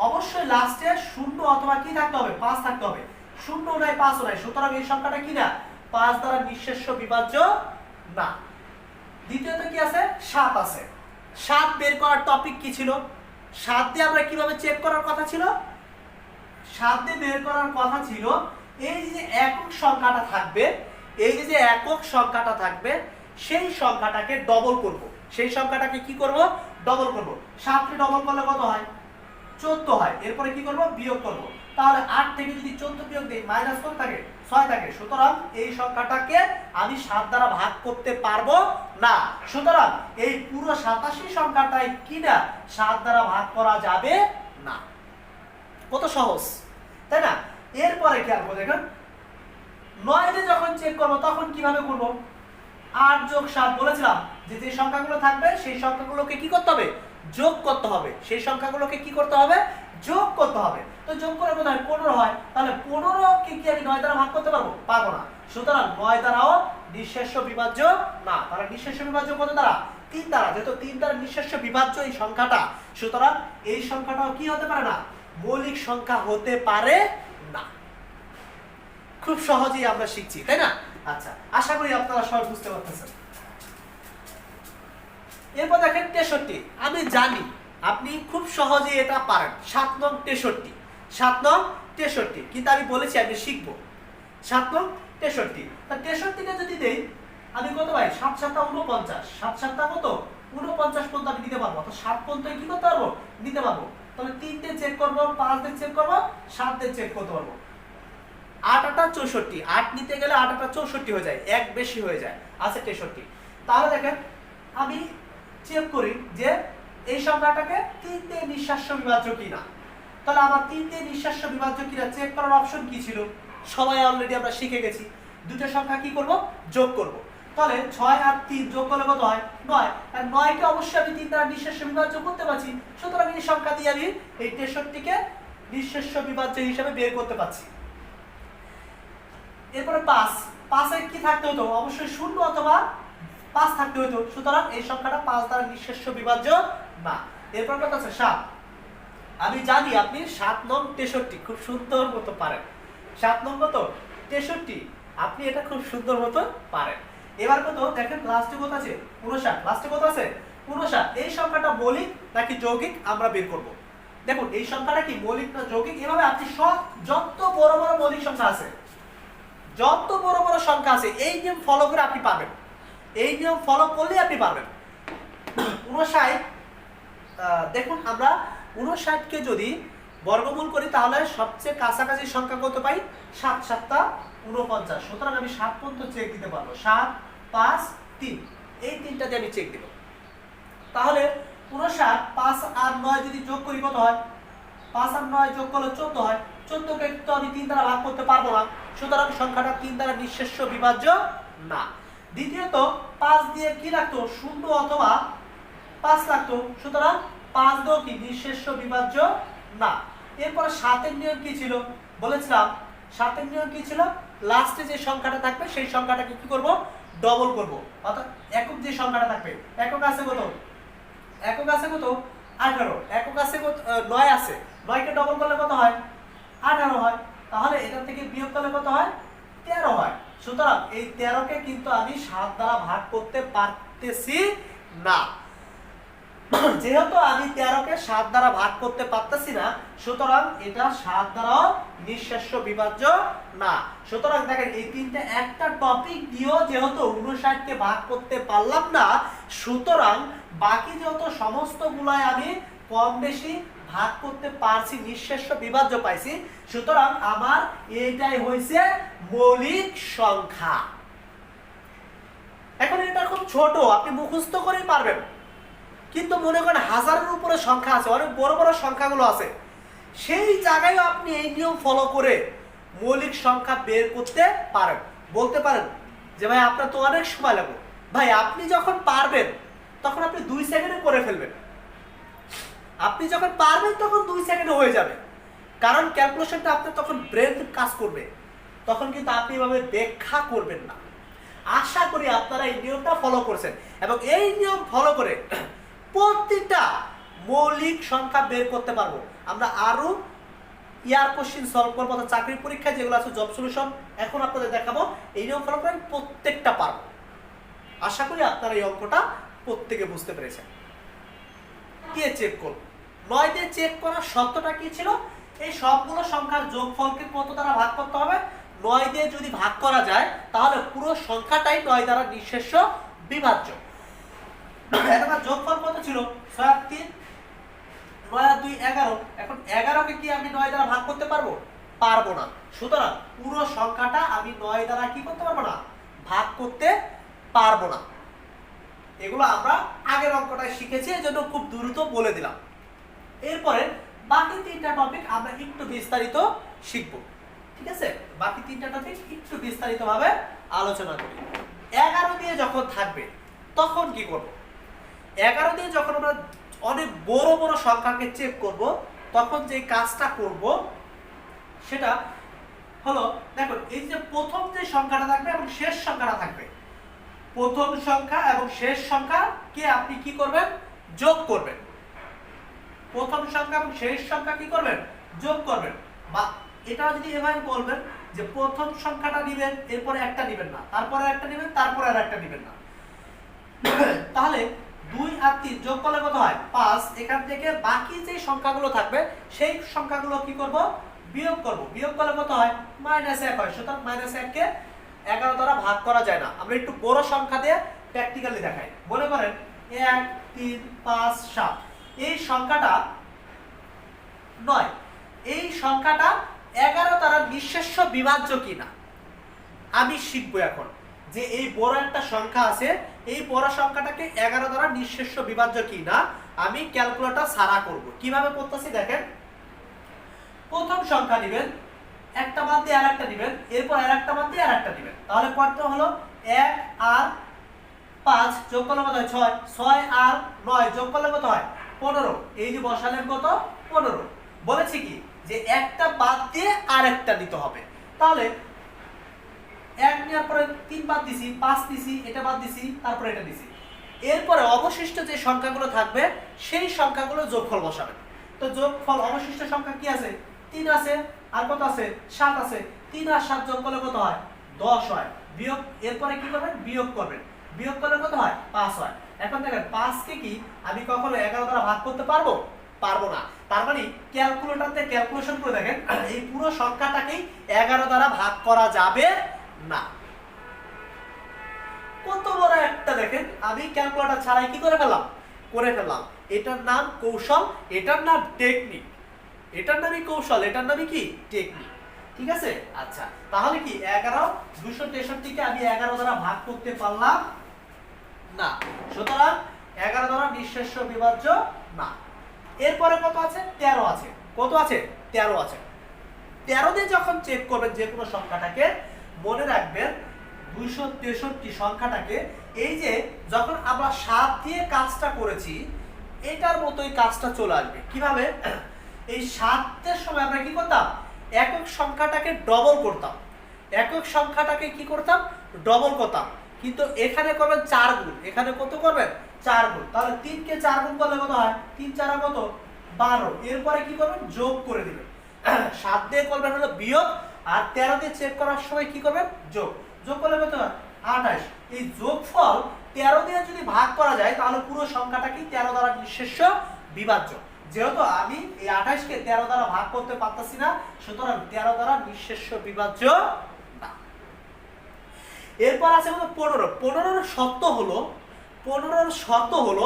অবশ্যই লাস্টে 0 অথবা কি থাকতে হবে? 5 থাকতে হবে। 0 নাই, 5 নাই, সুতরাং এই সংখ্যাটা কি না? 5 দ্বারা নিঃশেষ্য বিভাজ্য না। দ্বিতীয়ত কি আছে? 7 আছে। 7 বের করার টপিক কি ছিল? 7 দিয়ে আমরা কিভাবে চেক করার কথা ছিল? 7 দিয়ে বের করার কথা ছিল এই যে একক সংখ্যাটা থাকবে, সেই সংখ্যাটাকে ডবল করব। সেই সংখ্যাটাকে কি করব? ডবল করব। 7 কে ডবল করলে কত হয়? 14 হয়। এরপরে কি করব? বিয়োগ করব। তাহলে 8 থেকে যদি 14 বিয়োগ দেই মাইনাস কত থাকে? 6 থাকে। সুতরাং এই সংখ্যাটাকে আমি 7 দ্বারা ভাগ করতে পারবো না। সুতরাং এই পুরো 87 সংখ্যাটাই কি না 7 দ্বারা ভাগ করা যাবে না। কত সহজ, তাই না? এরপরে খেয়াল করে দেখুন 9 দিয়ে যখন চেক করব তখন কিভাবে করব? 8 যোগ 7 বলেছিলাম যে যে সংখ্যাগুলো থাকবে সেই সংখ্যাগুলোকে কি করতে হবে? যোগ করতে হবে। সেই সংখ্যাগুলোকে কি করতে হবে? যোগ করতে হবে। তো যোগ করে কত হয়? 15 হয়। তাহলে 15কে কি আমি 9 দ্বারা ভাগ করতে পারবো? পারবো না। সুতরাং 9 দ্বারাও নিঃশেষ্য বিভাজ্য না। তাহলে নিঃশেষ্য বিভাজ্য কত দ্বারা? 3 দ্বারা। যেহেতু 3 দ্বারা নিঃশেষ্য বিভাজ্য এই সংখ্যাটা, সুতরাং এই সংখ্যাটাও কি হতে পারে না? মৌলিক সংখ্যা হতে পারে না। খুব সহজেই আমরা শিখছি, তাই না? আচ্ছা, আশা করি আপনারা সবাই বুঝতে পারতেছেন। এরপর দেখেন 63। আমি জানি আপনি খুব সহজেই এটা পারেন। 7 নং 63, 7 নং 63, কিন্তু আমি বলেছি আমি শিখবো। 7 নং 63। তা 63কে যদি দেই আমি কত পাই? 7 7 49, 7 7 কত? 49 পর্যন্ত আমি নিতে পারবো। তো 7 পর্যন্ত কি করতে পারবো? নিতে পারবো। তাহলে 3 দিয়ে চেক করব, 5 দিয়ে চেক করব, 7 দিয়ে চেক করতে পারবো। 8 8 64, 8 নিতে গেলে 8 8 64 হয়ে যায়, এক বেশি হয়ে যায়, আছে 63। তাহলে দেখেন আমি চেক করি যে এই সংখ্যাটাকে 3 দিয়ে নিঃশেষ্য বিভাজ্য কিনা। তাহলে আমার 3 দিয়ে নিঃশেষ্য বিভাজ্য কিনা চেক করার অপশন কি ছিল? সবাই অলরেডি আমরা শিখে গেছি। দুটো সংখ্যা কি করব? যোগ করব। তাহলে 6 আর 3 যোগ করলে কত হয়? 9। আর 9 কে অবশ্যই আমি 3 দ্বারা নিঃশেষ্য বিভাজ্য করতে পারছি। সুতরাং এই সংখ্যা দিয়ে আমি এই 63কে নিঃশেষ্য বিভাজ্য হিসেবে বের করতে পারছি। এরপরে 5 এর কি থাকতে হতো? অবশ্যই 0 অথবা 5 থাকতে হতো। সুতরাং এই সংখ্যাটা 5 দ্বারা নিঃশেষ্য বিভাজ্য না। এরপর কত আছে? 7। আমি জানি আপনি 7 নং 63 খুব সুন্দর মতো পারেন। 7 নং কত? 63, আপনি এটা খুব সুন্দর মতো পারেন। এবার কত দেখেন লাস্টে কত আছে? 59। লাস্টে কত আছে? 59। এই সংখ্যাটা মৌলিক নাকি যৌগিক আমরা বের করব। দেখুন এই সংখ্যাটা কি মৌলিক না যৌগিক, এভাবে আপনি সব যত বড় বড় মৌলিক সংখ্যা আছে, যত বড় বড় সংখ্যা আছে এই নিয়ম ফলো করে আপনি পারবেন। এই নিয়ম ফলো করলে আপনি পারবেন। 59 দেখুন আমরা 59 কে যদি বর্গমূল করি তাহলে সবচেয়ে কাছাকাছি সংখ্যা কত পাই 7 7 49। সুতরাং আমি 7 পর্যন্ত চেক দিতে পারবো, 7 5 3 এই তিনটা দিয়ে আমি চেক দিব। তাহলে 59 5 আর 9 যদি যোগ করি কত হয়, 5 আর 9 যোগ করলে 14 হয়। 14 কে তো আমি 3 দ্বারা ভাগ করতে পারবো না, সুতরাং সংখ্যাটা 3 দ্বারা নিঃশেষ্য বিভাজ্য না। দ্বিতীয়ত 5 দিয়ে কি লাগতো, শূন্য অথবা 5 লাগতো, সুতরাং 5 দিয়েও কি নিঃশেষ্য বিভাজ্য না। এরপর 7 এর নিয়ম কি ছিল বলেছিলাম, 7 এর নিয়ম কি ছিল, লাস্টে যে সংখ্যাটা থাকবে সেই সংখ্যাটাকে কি করব, ডবল করব। অর্থাৎ একক যে সংখ্যাটা থাকবে, একক আছে কত, একক আছে কত 18, একক আছে কত 9 আছে, 9 কে ডবল করলে কত হয় 18 হয়। তাহলে এটা থেকে বিয়োগ করলে কত হয় 13 হয়। সুতরাং এই 13 কে কিন্তু আমি 7 দ্বারা ভাগ করতে পারতেছি না। যেহেতু আমি 13 কে 7 দ্বারা ভাগ করতে পারতেছি না, সুতরাং এটা 7 দ্বারাও নিঃশেষ্য বিভাজ্য না। সুতরাং দেখেন এই তিনটা একটা টপিক দিয়েও যেহেতু 59 কে ভাগ করতে পারলাম না, সুতরাং বাকি যত সমস্ত গুলাই আমি কম বেশি ভাগ করতে পারছি, নিঃশেষ্য বিভাজ্য পাইছি। সুতরাং আমার এইটাই হইছে মৌলিক সংখ্যা। এখন এটা খুব ছোট, আপনি মুখস্থ করেই পারবেন, কিন্তু মনে করেন হাজারের উপরে সংখ্যা আছে, অনেক বড় বড় সংখ্যাগুলো আছে, সেই জায়গায় আপনি এই নিয়ম ফলো করে মৌলিক সংখ্যা বের করতে পারেন। বলতে পারেন যে ভাই আপনার তো অনেক সময় লাগবে, ভাই আপনি যখন পারবেন তখন আপনি 2 সেকেন্ডে করে ফেলবেন। আপনি যখন পারবেন তখন 2 সেকেন্ডে হয়ে যাবে, কারণ ক্যালকুলেশনটা আপনার তখন ব্রেন কাজ করবে, তখন কিন্তু আপনি এভাবে ব্যাখ্যা করবেন না। আশা করি আপনারা এই নিয়মটা ফলো করছেন এবং এই নিয়ম ফলো করে প্রত্যেকটা মৌলিক সংখ্যা বের করতে পারবো। আমরা আরো ইয়ার কোশ্চেন সলভ করবো, চাকরির পরীক্ষায় যেগুলো আছে জব সলিউশন এখন আপনাদের দেখাবো। এই নিয়ম ফলো করে প্রত্যেকটা পারবো। আশা করি আপনারা এই অঙ্কটা প্রত্যেকে বুঝতে পেরেছেন। কে চেক করব, 9 দিয়ে চেক করার শর্তটা কি ছিল, এই সবগুলো সংখ্যার যোগফলকে কত দ্বারা ভাগ করতে হবে, 9 দিয়ে যদি ভাগ করা যায় তাহলে পুরো সংখ্যাটাই 9 দ্বারা নিঃশেষ্য বিভাজ্য। এখন যোগফল কত ছিল 6 আর 3 9 আর 2 11। এখন 11 কে কি আমি 9 দ্বারা ভাগ করতে পারবো, পারবো না। সুতরাং পুরো সংখ্যাটা আমি 9 দ্বারা কি করতে পারবো না, ভাগ করতে পারবো না। এগুলো আমরা আগের অঙ্কটায় শিখেছি, এজন্য খুব দ্রুত বলে দিলাম। এরপরে বাকি 3টা টপিক আমরা একটু বিস্তারিত শিখব, ঠিক আছে? বাকি 3টা টপিক একটু বিস্তারিতভাবে আলোচনা করি। 11 দিয়ে যখন থাকবে তখন কি করব, 11 দিয়ে যখন আমরা অনেক বড় বড় সংখ্যাকে চেক করব তখন যে কাজটা করব সেটা হলো, দেখো এই যে প্রথম যে সংখ্যাটা থাকবে এবং শেষ সংখ্যাটা থাকবে, প্রথম সংখ্যা এবং শেষ সংখ্যা কে আপনি কি করবেন, যোগ করবেন। প্রথম সংখ্যা এবং শেষ সংখ্যা কি করবেন, যোগ করবেন। বা এটা যদি এভাবে বলবেন যে প্রথম সংখ্যাটা নেবেন, এরপরে একটা নেবেন না, তারপরে একটা নেবেন, তারপরে আর একটা নেবেন না। তাহলে 2 আর 3 যোগ করলে কত হয় 5। এখান থেকে বাকি যে সংখ্যাগুলো থাকবে সেই সংখ্যাগুলো কি করব, বিয়োগ করব। বিয়োগ করলে কত হয় -1 হয়। সুতরাং -1 কে 11 দ্বারা ভাগ করা যায় না। আমরা একটু বড় সংখ্যা দিয়ে প্র্যাকটিক্যালি দেখাই। মনে করেন 1 3 5 7, এই সংখ্যাটা 9, এই সংখ্যাটা 11 দ্বারা নিঃশেষ্য বিভাজ্য কিনা আমি শিখবো এখন। যে এই বড় একটা সংখ্যা আছে, এই বড় সংখ্যাটাকে 11 দ্বারা নিঃশেষ্য বিভাজ্য কিনা আমি ক্যালকুলেটর ছাড়া করব। কিভাবে করতেছি দেখেন, প্রথম সংখ্যা নেবেন, একটা বাদ দিয়ে আরেকটা নেবেন, এরপর আরেকটা বাদ দিয়ে আরেকটা নেবেন। তাহলে কত হলো 1 আর 5 যোগ করলে কত হয় 6, 6 আর 9 যোগ করলে কত হয় 15। এই যে বসালেন কত 15। বলেছি কি যে একটা বাদ দিয়ে আরেকটা নিতে হবে। তাহলে 1 নেওয়ার পরে 3 বাদ দিছি, 5 দিছি, এটা বাদ দিছি, তারপরে এটা দিছি। এরপরে অবশিষ্ট যে সংখ্যাগুলো থাকবে সেই সংখ্যাগুলো যোগফল বসাবেন। তো যোগফল অবশিষ্ট সংখ্যা কি আছে 3 আছে, আর কত আছে 7 আছে। 3 আর 7 যোগ করলে কত হয় 10 হয়। বিয়োগ, এরপরে কি করবেন বিয়োগ করবেন, বিয়োগ করলে কত হয় 5 হয়। এখন দেখেন 5 কে কি আমি কখনো 11 দ্বারা ভাগ করতে পারবো, পারবো না। তার মানে ক্যালকুলেটরতে ক্যালকুলেশন করে দেখেন এই পুরো সংখ্যাটাকেই 11 দ্বারা ভাগ করা যাবে না। কত বড় একটা দেখেন আমি ক্যালকুলেটর ছাড়াই কি করে ফেললাম করে ফেললাম। এটার নাম কৌশল, এটার নাম টেকনিক। এটার নামই কৌশল, এটার নামই কি টেকনিক। ঠিক আছে? আচ্ছা, তাহলে কি 11 263 কে আমি 11 দ্বারা ভাগ করতে পারলাম না, সুতরাং 11 দ্বারা নিঃশেষ্য বিভাজ্য না। এরপরে কত আছে? 13 আছে। কত আছে? 13 আছে। 13 দিয়ে যখন চেক করবেন যে কোনো সংখ্যাটাকে, মনে রাখবেন 263 সংখ্যাটাকে এই যে যখন আমরা 7 দিয়ে কাজটা করেছি এটার মতোই কাজটা চলে আসবে। কিভাবে? এই 7 এর সময় আমরা কি করতাম? একক সংখ্যাটাকে ডবল করতাম। একক সংখ্যাটাকে কি করতাম? ডবল করতাম। কিন্তু এখানে করবেন 4 গুণ। এখানে কত করবেন? 4 গুণ। তাহলে 3 কে 4 গুণ করলে কত হয়? 3 4 কত? 12। এরপরে কি করবেন? যোগ করে দিবেন। 7 দিয়ে করবেন হলো বিয়োগ, আর 13 দিয়ে চেক করার সময় কি করবেন? যোগ। যোগ করলে কত হয়? 28। এই যোগফল 13 দিয়ে যদি ভাগ করা যায় তাহলে পুরো সংখ্যাটা কি 13 দ্বারা নিঃশেষ্য বিভাজ্য। যেহেতু আমি এই 28 কে 13 দ্বারা ভাগ করতে পারতাছি না, সুতরাং 13 দ্বারা নিঃশেষ্য বিভাজ্য না। এরপর আছে হলো 15। 15 এর শর্ত হলো, 15 এর শর্ত হলো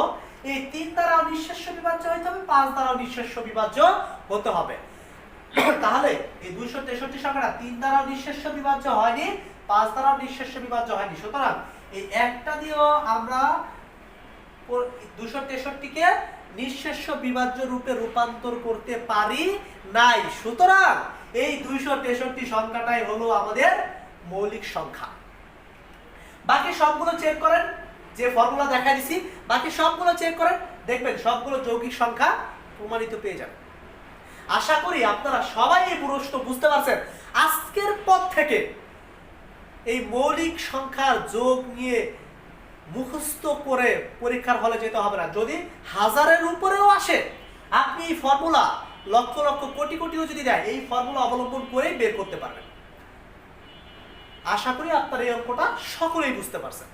এই 3 দ্বারা নিঃশেষ্য বিভাজ্য হতে হবে, 5 দ্বারা নিঃশেষ্য বিভাজ্য হতে হবে। তাহলে এই 263 সংখ্যাটা 3 দ্বারা নিঃশেষ্য বিভাজ্য হয়নি, 5 দ্বারা নিঃশেষ্য বিভাজ্য হয়নি। সুতরাং এই একটা দিয়েও আমরা 263 কে নিঃশেষ্য বিভাজ্য রূপে রূপান্তর করতে পারি নাই। সুতরাং এই 263 সংখ্যাটাই হলো আমাদের মৌলিক সংখ্যা। বাকি সবগুলো চেক করেন, যে ফর্মুলা দেখা দিছি বাকি সবগুলো চেক করেন, দেখবেন সবগুলো যৌগিক সংখ্যা প্রমাণিত পেয়ে যাবেন। আশা করি আপনারা সবাই এই প্রশ্ন বুঝতে পারছেন। আজকের পর থেকে এই মৌলিক সংখ্যার যোগ নিয়ে মুখস্থ করে পরীক্ষার হলে যেতে হবে না। যদি 1000-এর উপরেও আসে, আপনি এই ফর্মুলা লক্ষ লক্ষ কোটি কোটিও যদি দেয়, এই ফর্মুলা অবলম্বন করেই বের করতে পারবেন। আশা করি আপনারা এই অঙ্কটা সকলেই বুঝতে পারছেন।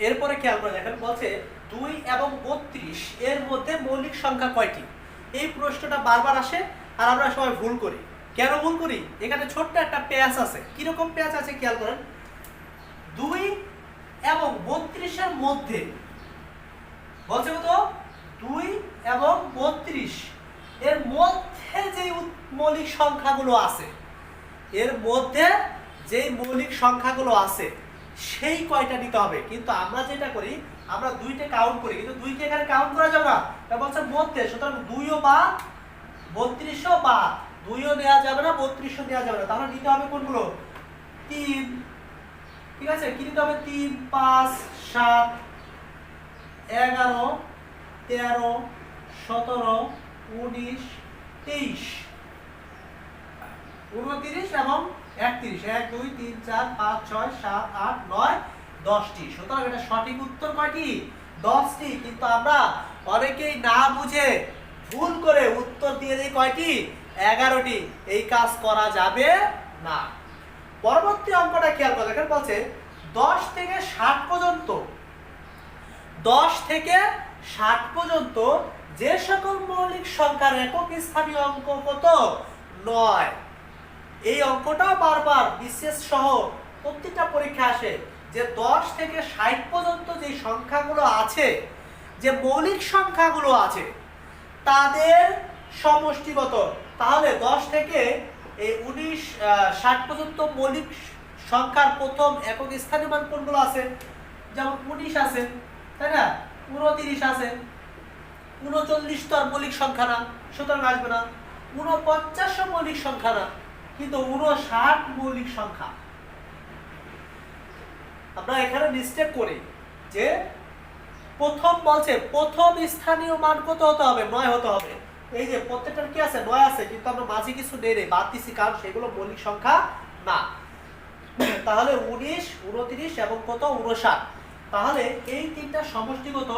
এরপরে খেয়াল করে দেখেন, বলছে 2 এবং 32 এর মধ্যে মৌলিক সংখ্যা কয়টি? এই প্রশ্নটা বারবার আসে আর আমরা সবাই ভুল করি। কেন ভুল করি? এখানে ছোট্ট একটা পেঁয়াজ আছে। কিরকম পেঁয়াজ আছে খেয়াল করেন। 2 এবং 32 এর মধ্যে বলছে কত? 2 এবং 32 এর মধ্যে যে মৌলিক সংখ্যাগুলো আছে, এর মধ্যে যে মৌলিক সংখ্যাগুলো আছে সেই কয়টা নিতে হবে। কিন্তু আমরা যেটা করি, আমরা 2টা কাউন্ট করি, কিন্তু 2 কে এখানে কাউন্ট করা যাবে না। এটা বলছে মধ্যে, সুতরাং 2ও বাদ, 32ও বাদ। 2ও নেওয়া যাবে না, 32ও নেওয়া যাবে না। তাহলে নিতে হবে কোনগুলো? 3। ঠিক আছে? কি নিতে হবে? 3 5 7 11 13 17 19 23 29 এবং 31। 1 2 3 4 5 6 7 8 9 10টি। সুতরাং এটা সঠিক উত্তর কয়টি? 10টি। কিন্তু আমরা অনেকেই না বুঝে ভুল করে উত্তর দিয়ে দিই কয়টি? 11টি। এই কাজ করা যাবে না। পরবর্তী অঙ্কটা খেয়াল করে দেখেন, বলছে 10 থেকে 60 পর্যন্ত, 10 থেকে 60 পর্যন্ত যে সকল মৌলিক সংখ্যার একক স্থানীয় অঙ্ক কত? 9। এই অঙ্কটা বারবার বিশেষ সহ প্রত্যেকটা পরীক্ষা আসে যে 10 থেকে 60 পর্যন্ত যে সংখ্যাগুলো আছে, যে মৌলিক সংখ্যাগুলো আছে তাদের সমষ্টিগত। তাহলে 10 থেকে এই 19 60 পর্যন্ত মৌলিক সংখ্যার প্রথম একক স্থানীয় মান কোনগুলো আছে? যেমন 19 আছে, তাই না? 29 আছে। 39 তো আর মৌলিক সংখ্যা না, সুতরাং আসবে না। 49 মৌলিক সংখ্যা না, কিন্তু 59 মৌলিক সংখ্যা। আমরা এখানে মিস্টেক করি যে প্রথম বলছে প্রথম স্থানীয় মান কত হতে হবে? 9 হতে হবে। এই যে প্রত্যেকটার কি আছে? 9 আছে, কিন্তু আমরা মাঝে কিছু নেই, বাদ দিছি, কারণ সেগুলো মৌলিক সংখ্যা না। তাহলে 19 29 এবং কত? 59। তাহলে এই তিনটা সমষ্টিগত।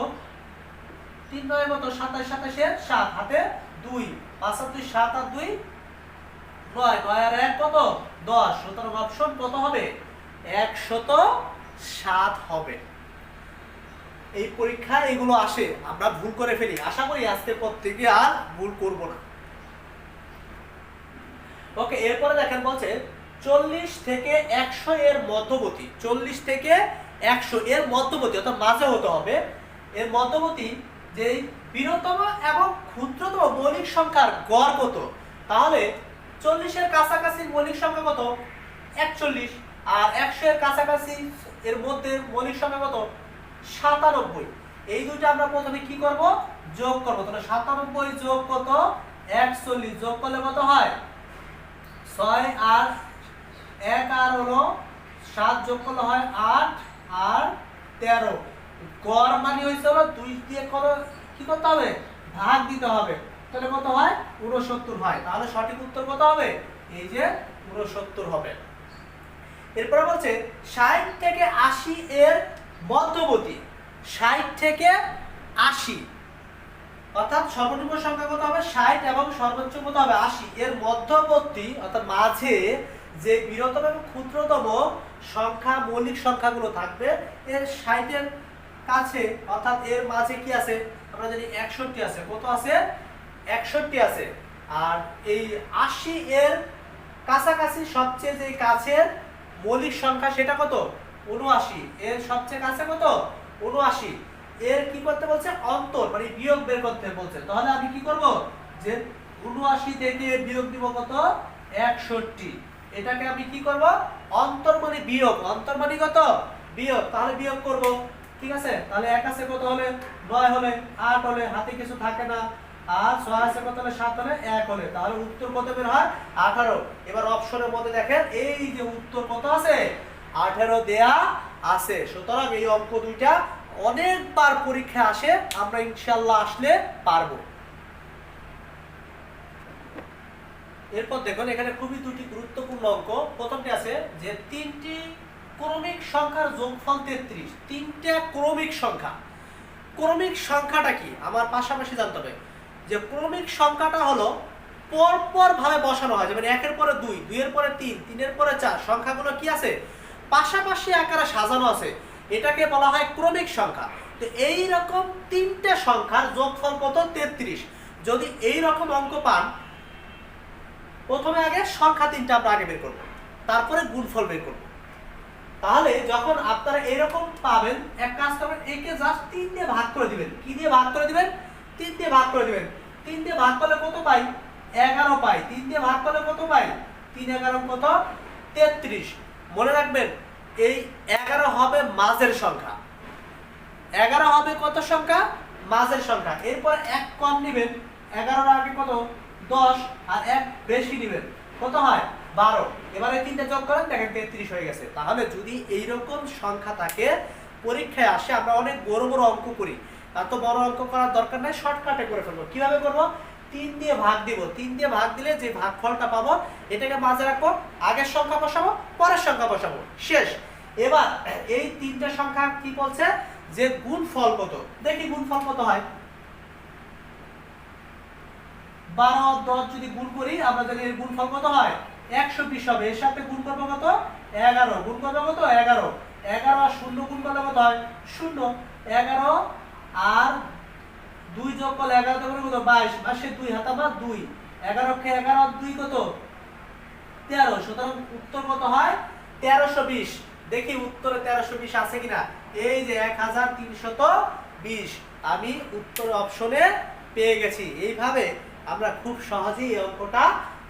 3 9 কত? 27 27 এর 7, হাতে 2, 5 আর 2 7 আর 2 9, 9 আর 1 কত? 10। সুতরাং অপশন কত হবে? 107 হবে। এই পরীক্ষা এগুলো আসে, আমরা ভুল করে ফেলি। আশা করি আজকের পর থেকে আর ভুল করব না। ওকে, এরপরে দেখেন বলছে 40 থেকে 100 এর মধ্যবর্তী, 40 থেকে 100 এর মধ্যবর্তী অর্থাৎ মাঝে হতে হবে, এর মধ্যবর্তী যে বৃহত্তম এবং ক্ষুদ্রতম মৌলিক সংখ্যার গড় কত, তাহলে 40 এর কাছাকাছি মৌলিক সংখ্যা কত, 41, আর 100 এর কাছাকাছি এর মধ্যে মৌলিক সংখ্যা কত, 97। এই দুইটা আমরা প্রথমে কি করব, যোগ করব। তাহলে 97 যোগ কত, 41, যোগ করলে কত হয় 6, আর 1 আর হলো 7, যোগ করলে হয় 8 আর 13। গড় মানে হইছে হলো 2 দিয়ে কি করতে হবে, ভাগ দিতে হবে। তাহলে কত হয় 69 হয়। তাহলে সঠিক উত্তর কত হবে, এই যে 69 হবে। এরপরে বলছে 60 থেকে 80 এর মধ্যবর্তী, 60 থেকে 80 অর্থাৎ সর্বনিম্ন সংখ্যা কত হবে 60 এবং সর্বোচ্চ কত হবে 80, এর মধ্যবর্তী অর্থাৎ মাঝে যে বৃহত্তম এবং ক্ষুদ্রতম সংখ্যা মৌলিক সংখ্যাগুলো থাকবে, এর 60 এর কাছে অর্থাৎ এর মাঝে কি আছে, আমরা জানি 61 আছে, কত আছে 61 আছে। আর এই 80 এর কাছাকাছি সবচেয়ে যে কাছের মৌলিক সংখ্যা সেটা কত, 79, এর সবচেয়ে কাছে কত 79, এর কি করতে বলছে, অন্তর মানে বিয়োগ বের করতে বলছে। তাহলে আমি কি করব, যে 79 থেকে বিয়োগ দিব কত 61, এটাকে আমি কি করব, অন্তর মানে বিয়োগ, অন্তর মানে কত বিয়োগ, তাহলে বিয়োগ করব। ঠিক আছে, তাহলে 1 আছে কত হলে 9 হলে 8 হলে, হাতে কিছু থাকে না, আর 6 আছে কত হলে 7 হলে 1 হলে, তাহলে উত্তর কত বের হয় 18। এবার অপশনের মধ্যে দেখেন এই যে উত্তর কত আছে 18 দেয়া আছে। সুতরাং এই অঙ্ক দুইটা অনেকবার পরীক্ষা আসে, আমরা ইনশাআল্লাহ আসলে পারবো। এরপর দেখুন এখানে খুবই দুটি গুরুত্বপূর্ণ অঙ্ক। প্রথমটি আছে যে 3টি ক্রমিক সংখ্যার যোগফল 33। 3টা ক্রমিক সংখ্যা, ক্রমিক সংখ্যাটা কি আমার পাশাপাশি জানতে হবে। যে ক্রমিক সংখ্যাটা হলো পরপর ভাবে বসানো হয়, যেমন 1 এর পরে 2, 2 এর পরে 3, 3 এর পরে 4, সংখ্যাগুলো কি আছে পাশাপাশি আকারে সাজানো আছে, এটাকে বলা হয় ক্রমিক সংখ্যা। তো এই রকম 3টা সংখ্যার যোগফল কত 33। যদি এই রকম অঙ্ক পান, প্রথমে আগে সংখ্যা 3টা আমরা আগে বের করব, তারপরে গুণফল বের করব। তাহলে যখন আপনারা এরকম পাবেন, এক কাজ করবেন, একে জাস্ট 3 দিয়ে ভাগ করে দিবেন। কি দিয়ে ভাগ করে দিবেন, 3 দিয়ে ভাগ করে দিবেন। 3 দিয়ে ভাগ করলে কত পাই 11 পাই। 3 দিয়ে ভাগ করলে কত পাই 3 11 কত 33। মনে রাখবেন এই 11 হবে মাঝের সংখ্যা, 11 হবে কত সংখ্যা মাঝের সংখ্যা। এরপর 1 কম নেবেন, 11 এর আগে কত 10, আর 1 বেশি নেবেন, কত হয় 12। এবারে 3টা যোগ করেন, দেখেন 33 হয়ে গেছে। তাহলে যদি এইরকম সংখ্যা থাকে পরীক্ষায় আসে, আমরা অনেক বড় বড় অঙ্ক করি, এত বড় অঙ্ক করার দরকার নাই, শর্টকাটে করে ফেলবো। কিভাবে করব, 3 দিয়ে ভাগ দিব। 3 দিয়ে ভাগ দিলে যে ভাগফলটা পাবো এটাকে মাঝে রাখবো, আগের সংখ্যা বসাবো, পরের সংখ্যা বসাবো, শেষ। এবার এই 3টা সংখ্যা কি বলছে, যে গুণফল কত, দেখি গুণফল কত হয়। 12 আর 10 যদি গুণ করি, আমরা জানি এর গুণফল কত হয় 120 হবে। এর সাথে গুণ করব কত 11, গুণ করব কত 11, 11 আর 0 গুণ করলে কত হয় 0, 11 আর 2 যোগ করলে 11 তে কত 22, 22 2 হাতে বা 2, 11 কে 11 আর 2 কত 13। সুতরাং উত্তর কত হয় 1320। দেখি উত্তরে 1320 আছে কিনা। এই যে 1320 আমি উত্তর অপশনে পেয়ে গেছি। এইভাবে আমরা খুব সহজেই এই অঙ্কটা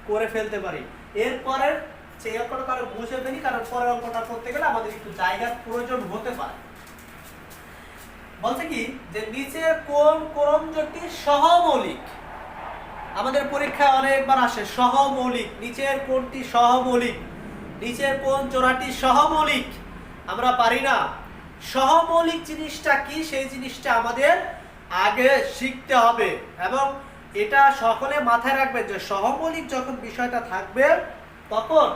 করে ফেলতে পারি। এরপরের সেই অঙ্কটা তাহলে বুঝে ফেলি, কারণ পরের অঙ্কটা করতে গেলে আমাদের একটু জায়গার প্রয়োজন হতে পারে। বলছে কি যে নিচের কোন ক্রমজোড়টি সহমৌলিক। আমাদের পরীক্ষায় অনেকবার আসে সহমৌলিক, নিচের কোনটি সহমৌলিক, নিচের কোন জোড়াটি সহমৌলিক, আমরা পারি না। সহমৌলিক জিনিসটা কি সেই জিনিসটা আমাদের আগে শিখতে হবে, এবং এটা সকলে মাথায় রাখবেন যে সহমৌলিক যখন বিষয়টা থাকবে তখন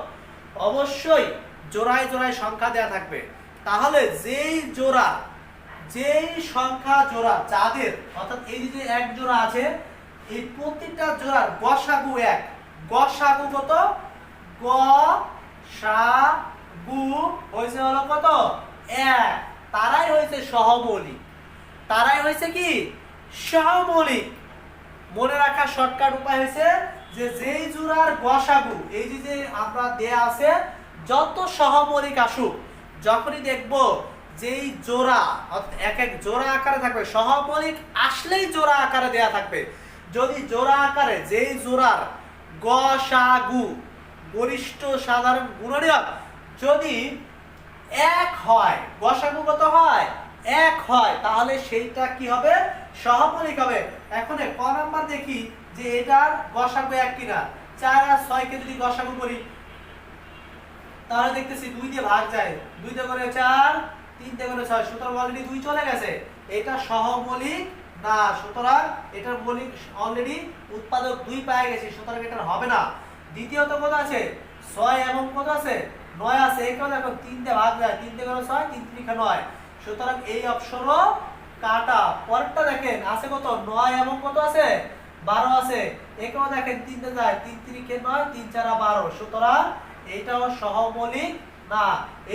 অবশ্যই জোড়ায় জোড়ায় সংখ্যা দেয়া থাকবে। তাহলে যেই জোড়া, যেই সংখ্যা জোড়া যাদের, অর্থাৎ এই যে এক জোড়া আছে, এই প্রতিটা জোড়ার গসাগু 1, গসাগু কত গ সা গু হয়েছে হলো কত 1, তারাই হয়েছে সহমৌলিক, তারাই হয়েছে কি সহমৌলিক। মনে রাখা শর্টকাট উপায় হয়েছে যে যেই জোড়ার গসাগু, এই যে আমরা দেয়া আছে, যত সহমৌলিক আসুক, যখনই দেখব যেই জোড়া এক এক জোড়া আকারে থাকবে, সহমৌলিক আসলেই জোড়া আকারে দেয়া থাকবে। যদি জোড়া আকারে যেই জোড়ার গসাগু গরিষ্ঠ সাধারণ গুণনীয়ক যদি এক হয়, গসাগু কত হয়, এক হয়, তাহলে সেইটা কি হবে, সহমৌলিক হবে। এখন ক নাম্বার দেখি যে এটার গসাগু এক কিনা। 4 আর 6 কে যদি গসাগু করি তাহলে দেখতেছি 2 দিয়ে ভাগ যায়, 2 দিয়ে করে 4, 3 দিয়ে করে 6, সুতরাং অলরেডি 2 চলে গেছে, এটা সহমৌলিক না, সুতরাং এটার মৌলিক অলরেডি উৎপাদক 2 পেয়ে গেছে, সুতরাং এটা হবে না। দ্বিতীয়ত কত আছে, 6 এবং কত আছে, 9 আছে। এইটাও দেখো 3 দিয়ে ভাগ যায়, 3 দিয়ে করে 6, 3 3 9, সুতরাং এই অপশনও কাটা। পরেরটা দেখেন আছে কত, 9 এবং কত আছে, 12 আছে। এটাও দেখেন 3 দিয়ে যায়, 3 3 9, 3 4 12, সুতরাং এইটাও সহমৌলিক না।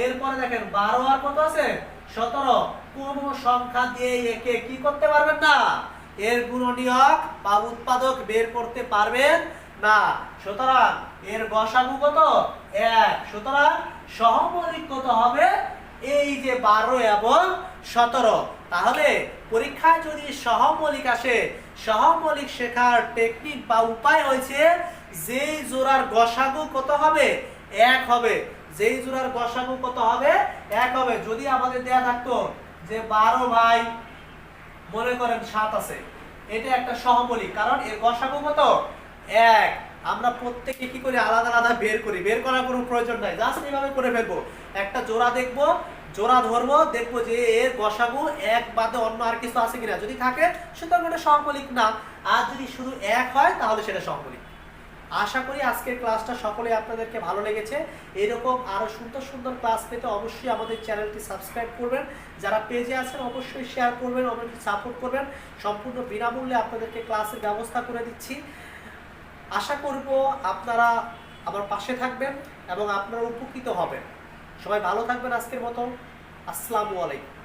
এরপরে দেখেন 12 আর কত আছে, 17, কোন সংখ্যা দিয়ে একে কি করতে পারবেন না, এর গুণনীয়ক বা উৎপাদক বের করতে পারবেন না। সুতরাং এর গসাগু কত, 1, সুতরাং সহমৌলিক কত হবে, এই যে 12 এবং 17। তাহলে পরীক্ষায় যদি সহমৌলিক আসে, সহমৌলিক শেখার টেকনিক বা উপায় হয়েছে যেই জোড়ার গসাগু কত হবে, 1 হবে। যেই জোড়ার গসাগু কত হবে, 1 হবে। যদি আমাদের দেয়া থাকতো যে 12 ভাই মনে করেন 7 আছে, এটা একটা সহমৌলিক, কারণ এর গসাগু কত, 1। আমরা প্রত্যেকে কি করি, আলাদা আলাদা বের করি, বের করার কোনো প্রয়োজন নাই, জাস্ট এইভাবে করে ফেলবো। একটা জোড়া দেখবো, জোড়া ধরবো, দেখবো যে এর গসাগু 1 বাদে অন্য আর কিছু আছে কিনা, যদি থাকে সুতরাং এটা সহমৌলিক না, আর যদি শুধু 1 হয় তাহলে সেটা সহমৌলিক। আশা করি আজকের ক্লাসটা সকলে আপনাদেরকে ভালো লেগেছে। এরকম আরো সুন্দর সুন্দর ক্লাস পেতে অবশ্যই আমাদের চ্যানেলটি সাবস্ক্রাইব করবেন, যারা পেজে আছেন অবশ্যই শেয়ার করবেন, অবশ্যই সাপোর্ট করবেন। সম্পূর্ণ বিনামূল্যে আপনাদেরকে ক্লাসের ব্যবস্থা করে দিচ্ছি। আশা করব আপনারা আমার পাশে থাকবেন এবং আপনারা উপকৃত হবেন। সবাই ভালো থাকবেন। আজকের মতো আসসালামু আলাইকুম।